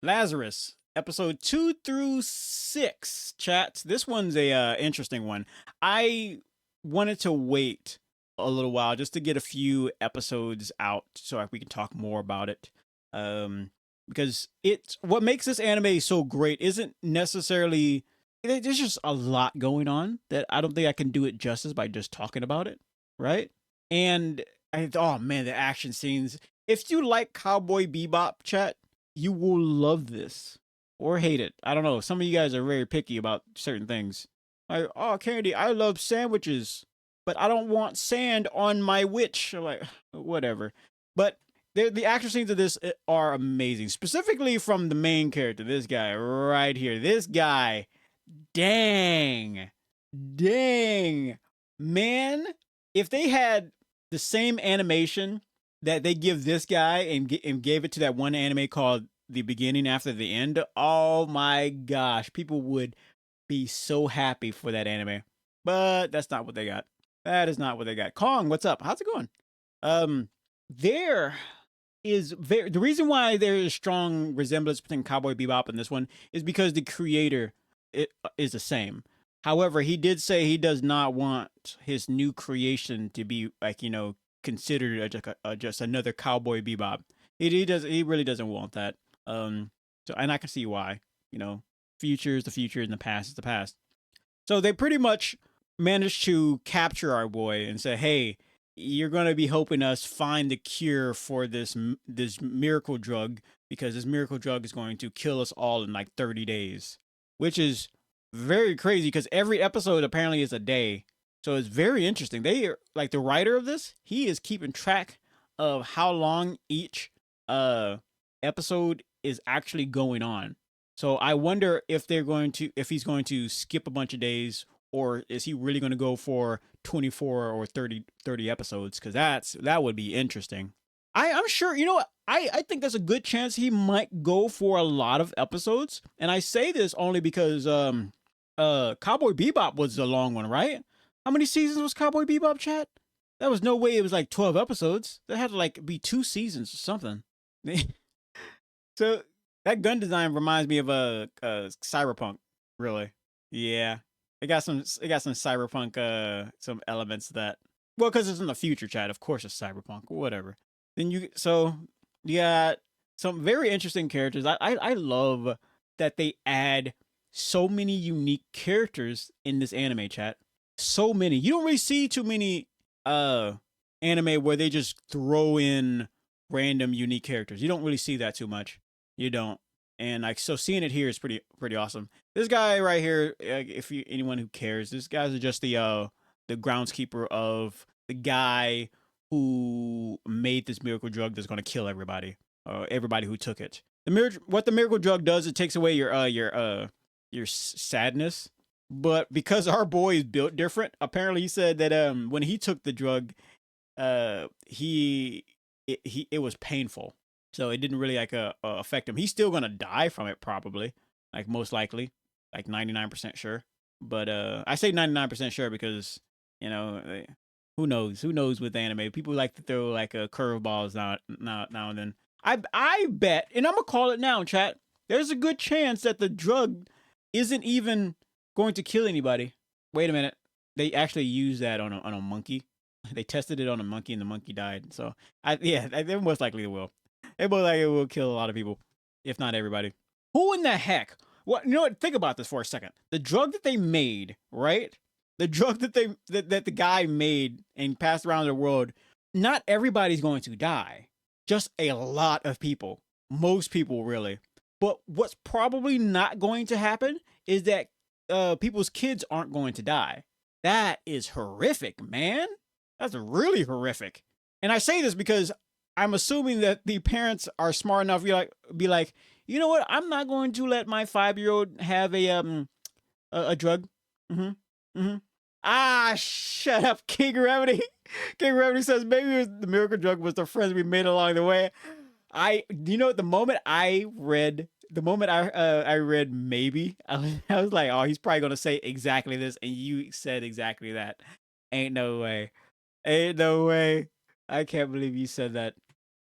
Lazarus, episode 2 through 6. Chat. This one's a interesting one. I wanted to wait a little while just to get a few episodes out so we can talk more about it. Because it's what makes this anime so great isn't necessarily there's just a lot going on that I don't think I can do it justice by just talking about it, right? And oh man, the action scenes. If you like Cowboy Bebop, chat, you will love this or hate it. I don't know. Some of you guys are very picky about certain things. Like, oh, Candy, I love sandwiches, but I don't want sand on my witch. I'm like, whatever. But the action scenes of this are amazing, specifically from the main character, this guy right here. This guy, dang, dang, man. If they had the same animation that they give this guy and gave it to that one anime called The Beginning After the End, oh my gosh, people would be so happy for that anime. But that's not what they got. That is not what they got. Kong, what's up? How's it going? Um, there is the reason why there is strong resemblance between Cowboy Bebop and this one is because the creator is the same. However, he did say he does not want his new creation to be like, considered just another Cowboy Bebop. He really doesn't want that. So and I can see why. Future is the future and the past is the past. So they pretty much managed to capture our boy and say, "Hey, you're going to be helping us find the cure for this miracle drug because this miracle drug is going to kill us all in like 30 days," which is very crazy because every episode apparently is a day. So it's very interesting. They are like the writer of this, he is keeping track of how long each episode is actually going on. So I wonder if if he's going to skip a bunch of days or is he really going to go for 24 or 30 episodes, cuz that would be interesting. I'm sure, I think there's a good chance he might go for a lot of episodes. And I say this only because Cowboy Bebop was a long one, right? How many seasons was Cowboy Bebop, chat? That was no way it was like 12 episodes. That had to like be 2 seasons or something. So that gun design reminds me of a Cyberpunk, really. Yeah. It got some Cyberpunk some elements that, well, cuz it's in the future, chat. Of course it's Cyberpunk, whatever. Then you got some very interesting characters. I love that they add so many unique characters in this anime, chat. So many. You don't really see too many anime where they just throw in random unique characters. You don't really see that too much. You don't. And like, so seeing it here is pretty awesome. This guy right here, if you anyone who cares, this guy's just the groundskeeper of the guy who made this miracle drug that's going to kill everybody, everybody who took it. What the miracle drug does, it takes away your sadness. But because our boy is built different, apparently he said that when he took the drug, it was painful, so it didn't really like affect him. He's still gonna die from it probably, like most likely, like 99% sure. But I say 99% sure because who knows? Who knows with anime? People like to throw like curveballs now and then. I bet, and I'm gonna call it now, chat. There's a good chance that the drug isn't even going to kill anybody. Wait a minute. They actually used that on a monkey. They tested it on a monkey and the monkey died. So they most likely will. They most likely will kill a lot of people, if not everybody. Who in the heck? What? You know what? Think about this for a second. The drug that they made, right? The drug that that the guy made and passed around the world. Not everybody's going to die. Just a lot of people. Most people, really. But what's probably not going to happen is that people's kids aren't going to die. That is horrific, man. That's really horrific. And I say this because I'm assuming that the parents are smart enough to be like, you know what? I'm not going to let my 5-year-old have a drug. Ah, shut up, King Remedy. King Remedy says maybe the miracle drug was the friends we made along the way. The moment I read maybe, I was like, oh, he's probably gonna say exactly this, and you said exactly that. Ain't no way. Ain't no way. I can't believe you said that.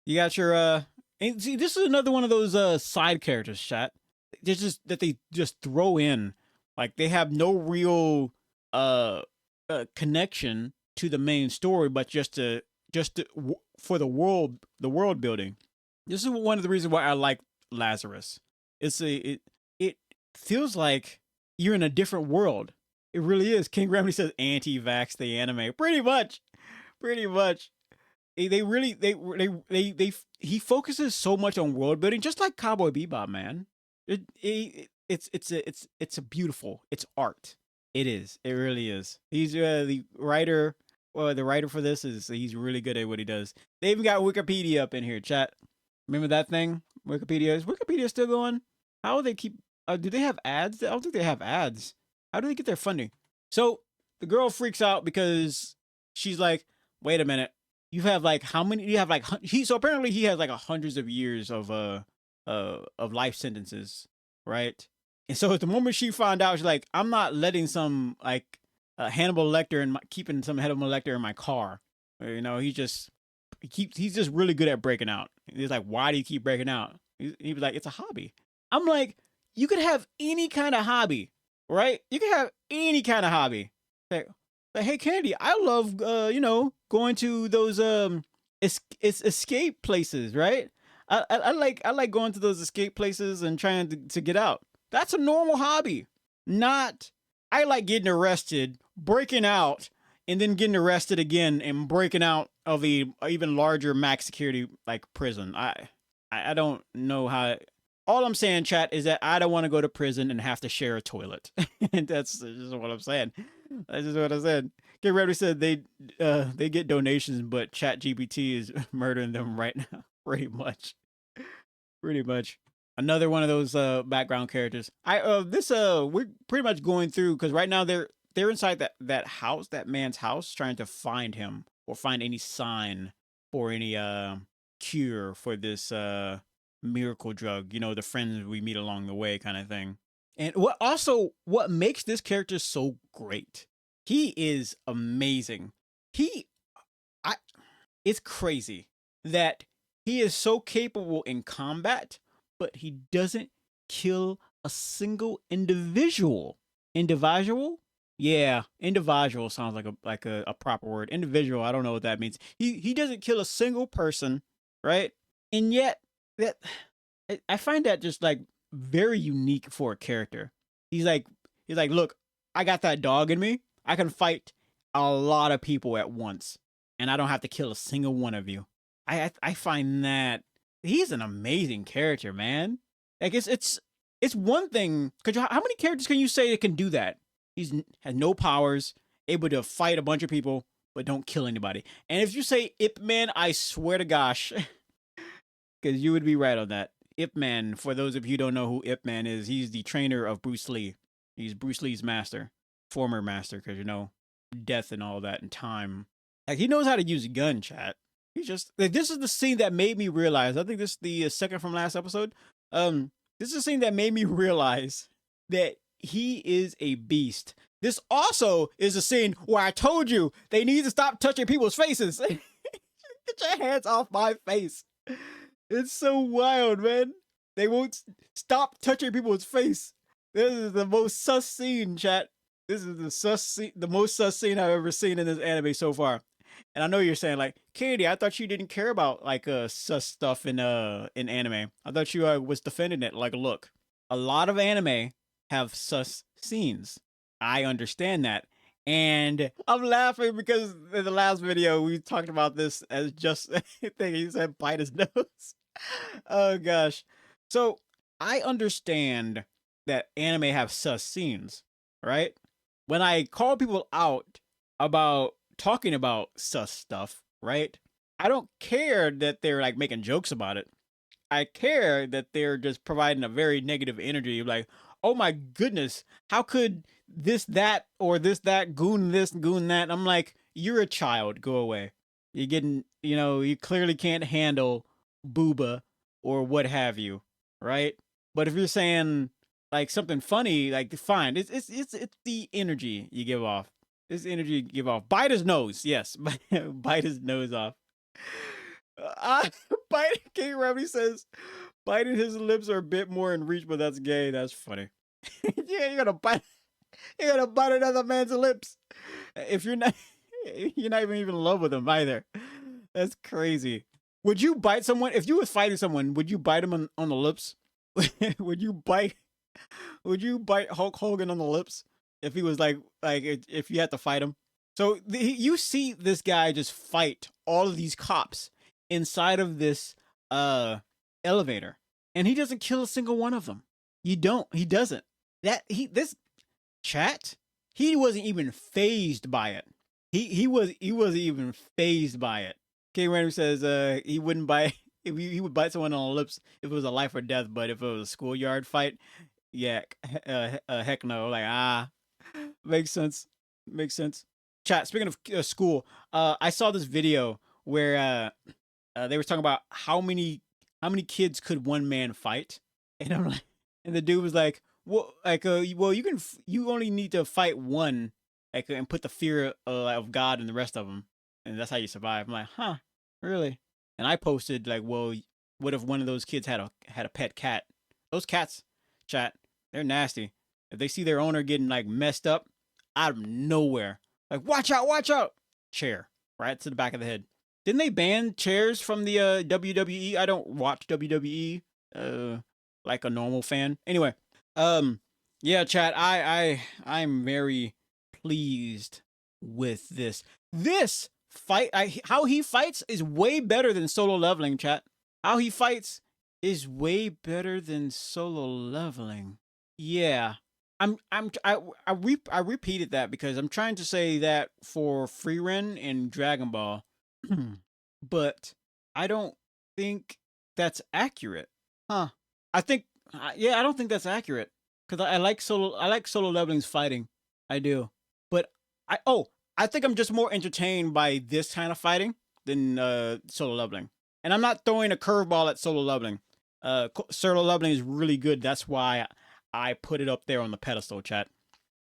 You got your And see, this is another one of those side characters, chat. There's just that they just throw in, like they have no real uh, connection to the main story, but for the world building. This is one of the reasons why I like Lazarus. It feels like you're in a different world. It really is. King Remedy says anti-vax the anime. Pretty much. They really they he focuses so much on world building, just like Cowboy Bebop, man. It's a beautiful. It's art. It is. It really is. He's the writer. Well, the writer for this he's really good at what he does. They even got Wikipedia up in here, chat. Remember that thing? Wikipedia still going? How do they keep? Do they have ads? I don't think they have ads. How do they get their funding? So the girl freaks out because she's like, "Wait a minute, you have like how many? You have like so apparently he has like hundreds of years of life sentences, right?" And so at the moment she found out, she's like, "I'm not letting some like Hannibal Lecter and keeping some Hannibal Lecter in my car." You know, he's just really good at breaking out. He's like, "Why do you keep breaking out?" He was like, "It's a hobby." I'm like, you could have any kind of hobby, right? You can have any kind of hobby. Like, hey, Candy, I love, going to those escape places, right? I like going to those escape places and trying to get out. That's a normal hobby. Not, I like getting arrested, breaking out, and then getting arrested again and breaking out of a even larger max security like prison. I don't know how. All I'm saying, chat, is that I don't want to go to prison and have to share a toilet. And that's just what I'm saying. That's just what I said. Get ready said they get donations, but Chat GPT is murdering them right now. Pretty much. Pretty much. Another one of those background characters. We're pretty much going through because right now they're inside that house, that man's house, trying to find him or find any sign or any cure for this miracle drug, the friends we meet along the way kind of thing. And what makes this character so great, he is amazing. It's crazy that he is so capable in combat, but he doesn't kill a single individual. Individual? Yeah, individual sounds like a proper word. Individual, I don't know what that means. He doesn't kill a single person, right? And yet that I find that just like very unique for a character. He's like, look, I got that dog in me. I can fight a lot of people at once, and I don't have to kill a single one of you. I find that he's an amazing character, man. Like it's one thing because how many characters can you say that can do that? He's has no powers, able to fight a bunch of people, but don't kill anybody. And if you say Ip Man, I swear to gosh, because you would be right on that. Ip Man, for those of you who don't know who Ip Man is, he's the trainer of Bruce Lee. He's Bruce Lee's master, former master, because death and all that and time. Like he knows how to use a gun, chat. He's just like this is the scene that made me realize. I think this is the second from last episode. This is a scene that made me realize that he is a beast. This also is a scene where I told you they need to stop touching people's faces. Get your hands off my face. It's so wild, man. They won't stop touching people's face. This is the most sus scene, chat. This is the most sus scene I've ever seen in this anime so far. And I know you're saying like, Candy, I thought you didn't care about like sus stuff in anime. I thought you was defending it. Like, look, a lot of anime have sus scenes. I understand that. And I'm laughing because in the last video we talked about this as just a thing. He said bite his nose. Oh gosh. So I understand that anime have sus scenes, right? When I call people out about talking about sus stuff, right? I don't care that they're like making jokes about it. I care that they're just providing a very negative energy, like, oh my goodness, how could this, that, or that, goon this, goon that? I'm like, you're a child, go away. You're getting, you clearly can't handle booba or what have you, right? But if you're saying like something funny, like fine, it's the energy you give off. This energy you give off. Bite his nose, yes, bite his nose off. Uh, biting King Remedy says biting his lips are a bit more in reach, but that's gay. That's funny. Yeah, you're gonna bite another man's lips. If you're not even in love with him either. That's crazy. Would you bite someone if you was fighting someone? Would you bite him on the lips? would you bite? Would you bite Hulk Hogan on the lips if he was like if you had to fight him? So you see this guy just fight all of these cops inside of this elevator, and he doesn't kill a single one of them. You don't. He doesn't. This chat. He wasn't even phased by it. He wasn't even phased by it. King Random says he wouldn't bite he would bite someone on the lips if it was a life or death, but if it was a schoolyard fight, yeah, heck no. Like makes sense. Makes sense. Chat. Speaking of school, I saw this video where they were talking about how many kids could one man fight, and I'm like, and the dude was like, well, well, you only need to fight one, like, and put the fear of God in the rest of them, and that's how you survive. I'm like, huh, really? And I posted like, well, what if one of those kids had a pet cat? Those cats, chat, they're nasty. If they see their owner getting like messed up out of nowhere, like watch out, chair right to the back of the head. Didn't they ban chairs from the WWE? I don't watch WWE like a normal fan. Anyway, yeah, chat, I'm very pleased with this fight. How he fights is way better than Solo Leveling, chat. How he fights is way better than Solo Leveling. Yeah. I repeated that because I'm trying to say that for Frieren and Dragon Ball, but I don't think that's accurate, huh? I think, yeah, I don't think that's accurate because I like Solo Leveling's fighting, I do, but I think I'm just more entertained by this kind of fighting than Solo Leveling, and I'm not throwing a curveball at Solo Leveling. Solo Leveling is really good. That's why I put it up there on the pedestal, chat.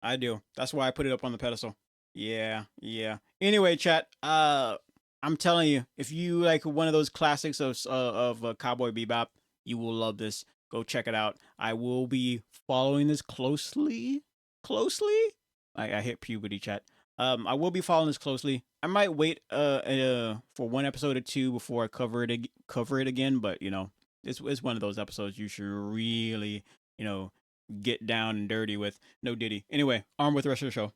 I do. That's why I put it up on the pedestal. Yeah, yeah. Anyway, chat. I'm telling you, if you like one of those classics of Cowboy Bebop, you will love this. Go check it out. I will be following this closely. Closely? I hit puberty, chat. I will be following this closely. I might wait for one episode or two before I cover it again, but you know, it's one of those episodes you should really, you know, get down and dirty with. No Diddy. Anyway, on with the rest of the show.